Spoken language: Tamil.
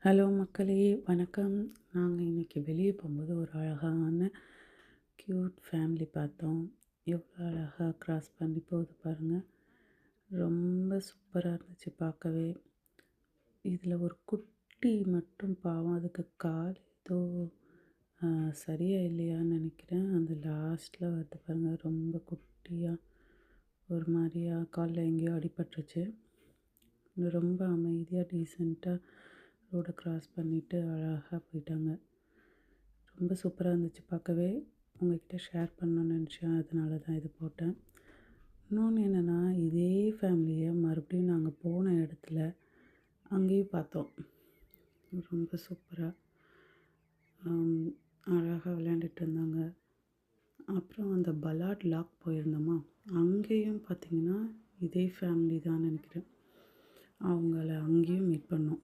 ஹலோ மக்களே, வணக்கம். நாங்கள் இன்னைக்கு வெளியே போகும்போது ஒரு அழகான க்யூட் ஃபேமிலி பார்த்தோம். எவ்வளோ அழகாக க்ராஸ் பண்ணி போகுது பாருங்கள். ரொம்ப சூப்பராக இருந்துச்சு பார்க்கவே. இதில் ஒரு குட்டி மட்டும் பாவம், அதுக்கு கால் ஏதோ சரியா இல்லையான்னு நினைக்கிறேன். அந்த லாஸ்ட்டில் வருது பாருங்கள், ரொம்ப குட்டியாக ஒரு மாதிரியா காலில் எங்கேயோ அடிபட்டுருச்சு. ரொம்ப அமைதியாக டீசெண்டாக ரோடை க்ராஸ் பண்ணிவிட்டு அழகாக போயிட்டாங்க. ரொம்ப சூப்பராக இருந்துச்சு பார்க்கவே. உங்கள்கிட்ட ஷேர் பண்ணணும்னு நினச்சேன், அதனால தான் இது போட்டேன். இன்னொன்று என்னென்னா, இதே ஃபேமிலியை மறுபடியும் நாங்கள் போன இடத்துல அங்கேயும் பார்த்தோம். ரொம்ப சூப்பராக அழகாக விளையாண்டுட்டு இருந்தாங்க. அப்புறம் அந்த பலாட் லாக் போயிருந்தோமா, அங்கேயும் பார்த்திங்கன்னா இதே ஃபேமிலி தான் நினைக்கிறேன். அவங்கள அங்கேயும் மீட் பண்ணோம்.